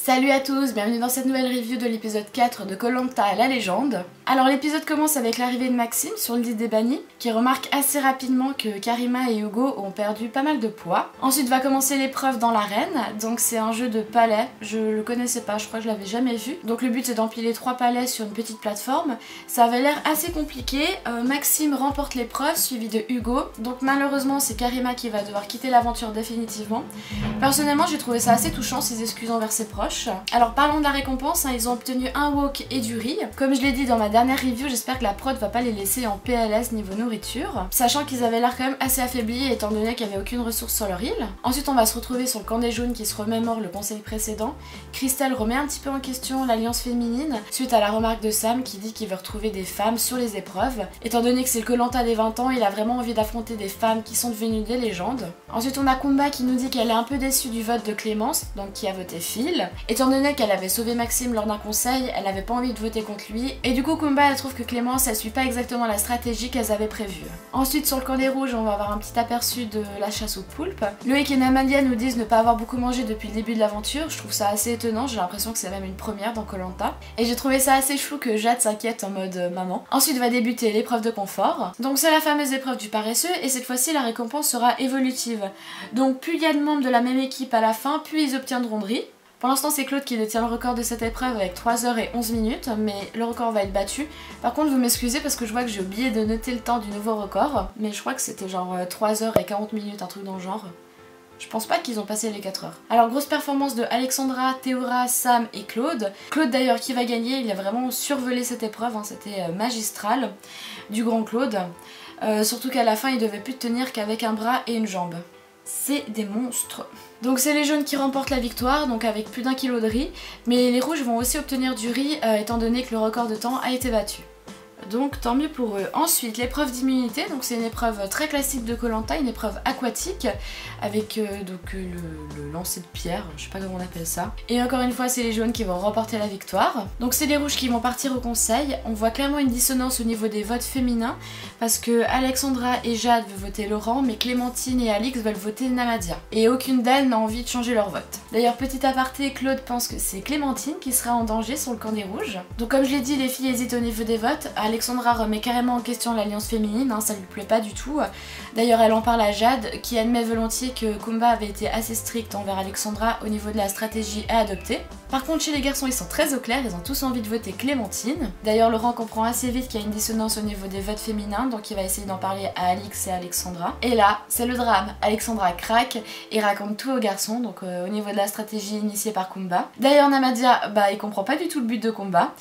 Salut à tous, bienvenue dans cette nouvelle review de l'épisode 4 de Koh Lanta la légende. Alors l'épisode commence avec l'arrivée de Maxime sur l'île des bannis, qui remarque assez rapidement que Karima et Hugo ont perdu pas mal de poids. Ensuite va commencer l'épreuve dans l'arène, donc c'est un jeu de palais, je le connaissais pas, je crois que je l'avais jamais vu. Donc le but c'est d'empiler 3 palais sur une petite plateforme, ça avait l'air assez compliqué. Maxime remporte l'épreuve suivi de Hugo, donc malheureusement c'est Karima qui va devoir quitter l'aventure définitivement. Personnellement j'ai trouvé ça assez touchant, ses excuses envers ses proches. Alors parlons de la récompense, ils ont obtenu un wok et du riz. Comme je l'ai dit dans ma dernière review, j'espère que la prod va pas les laisser en PLS niveau nourriture, sachant qu'ils avaient l'air quand même assez affaiblis étant donné qu'il n'y avait aucune ressource sur leur île. Ensuite on va se retrouver sur le camp des jaunes qui se remémore le conseil précédent. Christelle remet un petit peu en question l'alliance féminine suite à la remarque de Sam qui dit qu'il veut retrouver des femmes sur les épreuves. Étant donné que c'est le Koh Lanta des 20 ans, il a vraiment envie d'affronter des femmes qui sont devenues des légendes. Ensuite on a Kumba qui nous dit qu'elle est un peu déçue du vote de Clémence, donc qui a voté Phil. Étant donné qu'elle avait sauvé Maxime lors d'un conseil, elle avait pas envie de voter contre lui, et du coup Kumba elle trouve que Clémence elle suit pas exactement la stratégie qu'elles avaient prévue. Ensuite sur le camp des rouges on va avoir un petit aperçu de la chasse aux poulpes. Loïc et Namadia nous disent ne pas avoir beaucoup mangé depuis le début de l'aventure, je trouve ça assez étonnant, j'ai l'impression que c'est même une première dans Koh Lanta. Et j'ai trouvé ça assez chou que Jade s'inquiète en mode maman. Ensuite va débuter l'épreuve de confort, donc c'est la fameuse épreuve du paresseux, et cette fois-ci la récompense sera évolutive. Donc plus il y a de membres de la même équipe à la fin, plus ils obtiendront de riz. Pour l'instant c'est Claude qui détient le record de cette épreuve avec 3h11, mais le record va être battu. Par contre vous m'excusez parce que je vois que j'ai oublié de noter le temps du nouveau record, mais je crois que c'était genre 3h40, un truc dans le genre. Je pense pas qu'ils ont passé les 4 heures. Alors grosse performance de Alexandra, Théora, Sam et Claude. Claude d'ailleurs qui va gagner, il a vraiment survolé cette épreuve, hein, c'était magistral du grand Claude. Surtout qu'à la fin il devait plus tenir qu'avec un bras et une jambe. C'est des monstres. Donc c'est les jaunes qui remportent la victoire, donc avec plus d'1 kilo de riz, mais les rouges vont aussi obtenir du riz étant donné que le record de temps a été battu. Donc tant mieux pour eux. Ensuite l'épreuve d'immunité, donc c'est une épreuve très classique de Koh Lanta, une épreuve aquatique avec le lancer de pierre, je sais pas comment on appelle ça. Et encore une fois c'est les jaunes qui vont remporter la victoire. Donc c'est les rouges qui vont partir au conseil. On voit clairement une dissonance au niveau des votes féminins parce que Alexandra et Jade veulent voter Laurent, mais Clémentine et Alix veulent voter Namadia. Et aucune d'elles n'a envie de changer leur vote. D'ailleurs petit aparté, Claude pense que c'est Clémentine qui sera en danger sur le camp des rouges. Donc comme je l'ai dit, les filles hésitent au niveau des votes. Alexandra remet carrément en question l'alliance féminine, hein, ça lui plaît pas du tout. D'ailleurs elle en parle à Jade qui admet volontiers que Kumba avait été assez strict envers Alexandra au niveau de la stratégie à adopter. Par contre chez les garçons ils sont très au clair, ils ont tous envie de voter Clémentine. D'ailleurs Laurent comprend assez vite qu'il y a une dissonance au niveau des votes féminins, donc il va essayer d'en parler à Alix et à Alexandra. Et là c'est le drame, Alexandra craque et raconte tout aux garçons, donc au niveau de la stratégie initiée par Kumba. D'ailleurs Namadia, il comprend pas du tout le but de Kumba,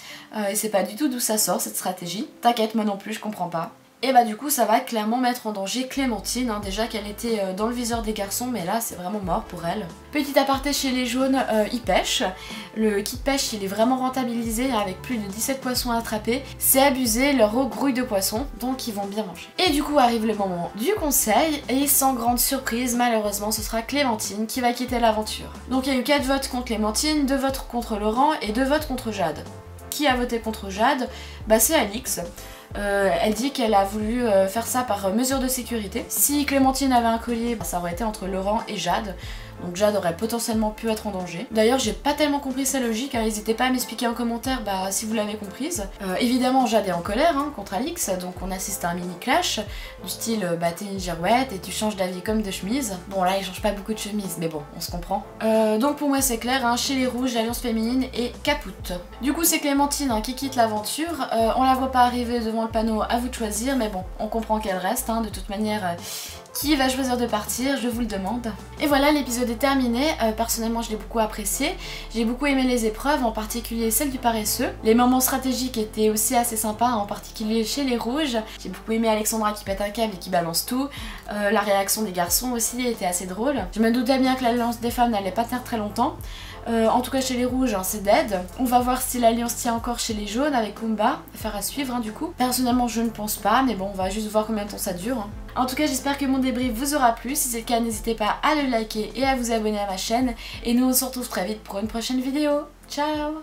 et c'est pas du tout d'où ça sort cette stratégie. T'inquiète, moi non plus je comprends pas. Et du coup ça va clairement mettre en danger Clémentine, hein, déjà qu'elle était dans le viseur des garçons, mais là c'est vraiment mort pour elle. Petit aparté chez les jaunes, ils pêchent. Le kit pêche il est vraiment rentabilisé avec plus de 17 poissons à attraper. C'est abusé, leur eau grouille de poissons, donc ils vont bien manger. Et du coup arrive le moment du conseil, et sans grande surprise, malheureusement ce sera Clémentine qui va quitter l'aventure. Donc il y a eu 4 votes contre Clémentine, 2 votes contre Laurent et 2 votes contre Jade. Qui a voté contre Jade? C'est Alix. Elle dit qu'elle a voulu faire ça par mesure de sécurité. Si Clémentine avait un collier, ça aurait été entre Laurent et Jade. Donc Jade aurait potentiellement pu être en danger. D'ailleurs j'ai pas tellement compris sa logique, hein. N'hésitez pas à m'expliquer en commentaire si vous l'avez comprise. Évidemment Jade est en colère contre Alix, donc on assiste à un mini clash du style t'es une girouette et tu changes d'avis comme de chemise. Bon là il change pas beaucoup de chemise mais bon on se comprend. Donc pour moi c'est clair, hein, chez les rouges l'alliance féminine est capoute. Du coup c'est Clémentine qui quitte l'aventure, on la voit pas arriver devant le panneau, à vous de choisir, mais bon on comprend qu'elle reste, hein, de toute manière. Qui va choisir de partir, je vous le demande. Et voilà, l'épisode est terminé. Personnellement, je l'ai beaucoup apprécié. J'ai beaucoup aimé les épreuves, en particulier celle du paresseux. Les moments stratégiques étaient aussi assez sympas, en particulier chez les rouges. J'ai beaucoup aimé Alexandra qui pète un câble et qui balance tout. La réaction des garçons aussi était assez drôle. Je me doutais bien que l'alliance des femmes n'allait pas tenir très longtemps. En tout cas chez les rouges c'est dead. On va voir si l'alliance tient encore chez les jaunes avec Kumba, affaire à suivre du coup. Personnellement je ne pense pas, mais bon on va juste voir combien de temps ça dure. En tout cas j'espère que mon débrief vous aura plu, si c'est le cas n'hésitez pas à le liker et à vous abonner à ma chaîne. Et nous on se retrouve très vite pour une prochaine vidéo. Ciao!